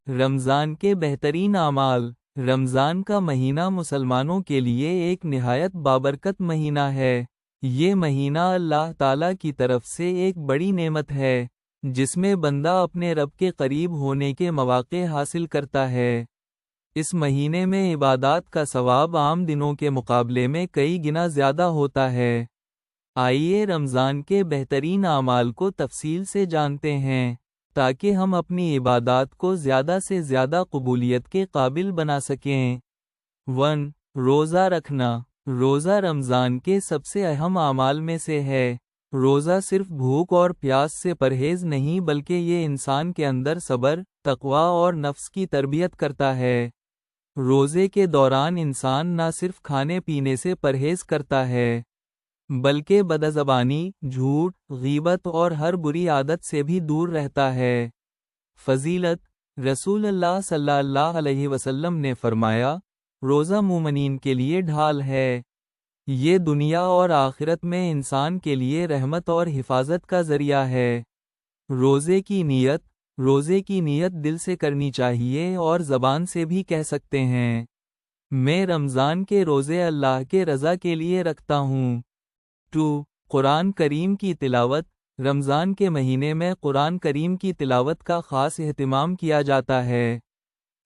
رمضان کے بہترین اعمال۔ رمضان کا مہینہ مسلمانوں کے لیے ایک نہایت بابرکت مہینہ ہے۔ یہ مہینہ اللہ تعالیٰ کی طرف سے ایک بڑی نعمت ہے، جس میں بندہ اپنے رب کے قریب ہونے کے مواقع حاصل کرتا ہے۔ اس مہینے میں عبادات کا ثواب عام دنوں کے مقابلے میں کئی گنا زیادہ ہوتا ہے۔ آئیے رمضان کے بہترین اعمال کو تفصیل سے جانتے ہیں، تاکہ ہم اپنی عبادات کو زیادہ سے زیادہ قبولیت کے قابل بنا سکیں۔ 1. روزہ رکھنا۔ روزہ رمضان کے سب سے اہم اعمال میں سے ہے۔ روزہ صرف بھوک اور پیاس سے پرہیز نہیں بلکہ یہ انسان کے اندر صبر، تقوی اور نفس کی تربیت کرتا ہے۔ روزے کے دوران انسان نہ صرف کھانے پینے سے پرہیز کرتا ہے، بلکہ بدزبانی، جھوٹ، غیبت اور ہر بری عادت سے بھی دور رہتا ہے۔ فضیلت۔ رسول اللہ صلی اللہ علیہ وسلم نے فرمایا، روزہ مومنین کے لیے ڈھال ہے۔ یہ دنیا اور آخرت میں انسان کے لیے رحمت اور حفاظت کا ذریعہ ہے۔ روزے کی نیت دل سے کرنی چاہیے اور زبان سے بھی کہہ سکتے ہیں۔ میں رمضان کے روزے اللہ کے رضا کے لیے رکھتا ہوں۔ 2. قرآن کریم کی تلاوت۔ رمضان کے مہینے میں قرآن کریم کی تلاوت کا خاص اہتمام کیا جاتا ہے،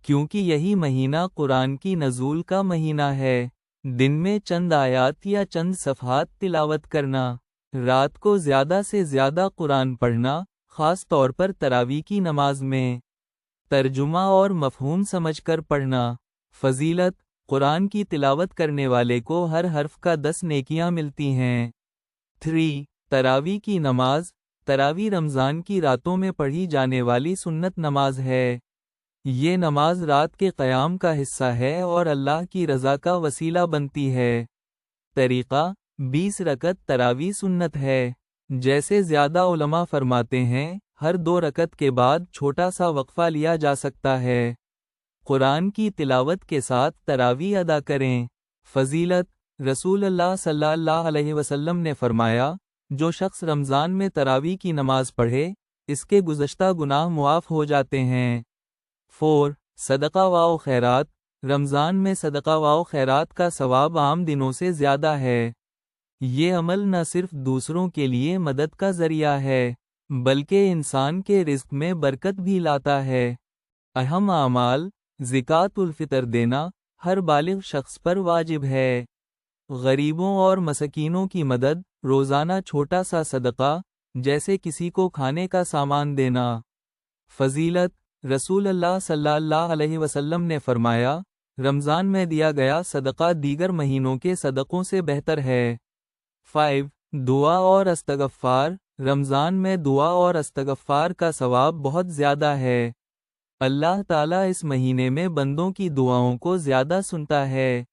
کیونکہ یہی مہینہ قرآن کی نزول کا مہینہ ہے۔ دن میں چند آیات یا چند صفحات تلاوت کرنا، رات کو زیادہ سے زیادہ قرآن پڑھنا، خاص طور پر تراویح کی نماز میں ترجمہ اور مفہوم سمجھ کر پڑھنا۔ فضیلت۔ قرآن کی تلاوت کرنے والے کو ہر حرف کا 10 نیکیاں ملتی ہیں۔ 3. تراویح کی نماز۔ تراویح رمضان کی راتوں میں پڑھی جانے والی سنت نماز ہے۔ یہ نماز رات کے قیام کا حصہ ہے اور اللہ کی رضا کا وسیلہ بنتی ہے۔ طریقہ: 20 رکعت تراویح سنت ہے۔ جیسے زیادہ علماء فرماتے ہیں، ہر 2 رکعت کے بعد چھوٹا سا وقفہ لیا جا سکتا ہے۔ قرآن کی تلاوت کے ساتھ تراویح ادا کریں۔ فضیلت۔ رسول اللہ صلی اللہ علیہ وسلم نے فرمایا، جو شخص رمضان میں تراویح کی نماز پڑھے، اس کے گزشتہ گناہ معاف ہو جاتے ہیں۔ 4. صدقہ و خیرات۔ رمضان میں صدقہ و خیرات کا ثواب عام دنوں سے زیادہ ہے۔ یہ عمل نہ صرف دوسروں کے لیے مدد کا ذریعہ ہے، بلکہ انسان کے رزق میں برکت بھی لاتا ہے۔ اہم اعمال۔ زکوٰۃ الفطر دینا ہر بالغ شخص پر واجب ہے۔ غریبوں اور مسکینوں کی مدد۔ روزانہ چھوٹا سا صدقہ، جیسے کسی کو کھانے کا سامان دینا۔ فضیلت۔ رسول اللہ صلی اللہ علیہ وسلم نے فرمایا، رمضان میں دیا گیا صدقہ دیگر مہینوں کے صدقوں سے بہتر ہے۔ 5. دعا اور استغفار۔ رمضان میں دعا اور استغفار کا ثواب بہت زیادہ ہے۔ اللہ تعالیٰ اس مہینے میں بندوں کی دعاؤں کو زیادہ سنتا ہے۔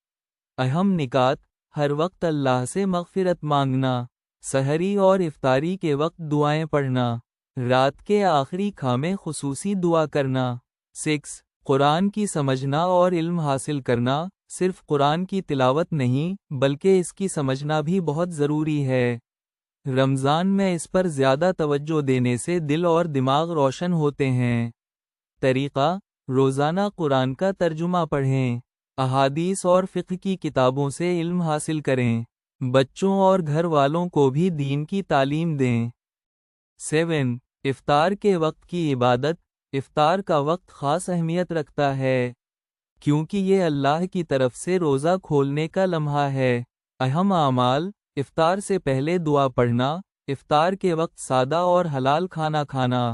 اہم نکات۔ ہر وقت اللہ سے مغفرت مانگنا، سحری اور افطاری کے وقت دعائیں پڑھنا، رات کے آخری خامے خصوصی دعا کرنا۔ 6. قرآن کی سمجھنا اور علم حاصل کرنا۔ صرف قرآن کی تلاوت نہیں بلکہ اس کی سمجھنا بھی بہت ضروری ہے۔ رمضان میں اس پر زیادہ توجہ دینے سے دل اور دماغ روشن ہوتے ہیں۔ طریقہ: روزانہ قرآن کا ترجمہ پڑھیں، احادیث اور فقہ کی کتابوں سے علم حاصل کریں، بچوں اور گھر والوں کو بھی دین کی تعلیم دیں۔ 7. افطار کے وقت کی عبادت۔ افطار کا وقت خاص اہمیت رکھتا ہے، کیونکہ یہ اللہ کی طرف سے روزہ کھولنے کا لمحہ ہے۔ اہم اعمال۔ افطار سے پہلے دعا پڑھنا، افطار کے وقت سادہ اور حلال کھانا کھانا،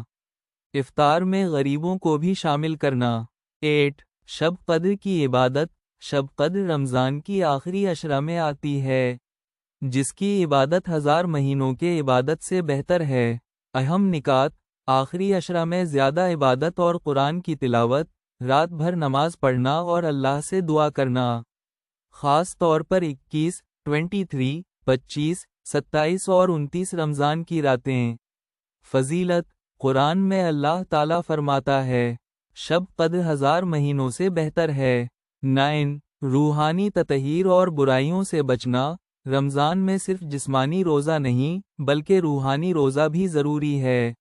افطار میں غریبوں کو بھی شامل کرنا۔ 8. شب قدر کی عبادت۔ شب قدر رمضان کی آخری عشرہ میں آتی ہے، جس کی عبادت 1000 مہینوں کے عبادت سے بہتر ہے۔ اہم نکات۔ آخری عشرہ میں زیادہ عبادت اور قرآن کی تلاوت، رات بھر نماز پڑھنا اور اللہ سے دعا کرنا۔ خاص طور پر 21، 23، 25، 27 اور 29 رمضان کی راتیں۔ فضیلت۔ قرآن میں اللہ تعالیٰ فرماتا ہے، شب قدر 1000 مہینوں سے بہتر ہے۔ 9. روحانی تطہیر اور برائیوں سے بچنا۔ رمضان میں صرف جسمانی روزہ نہیں بلکہ روحانی روزہ بھی ضروری ہے۔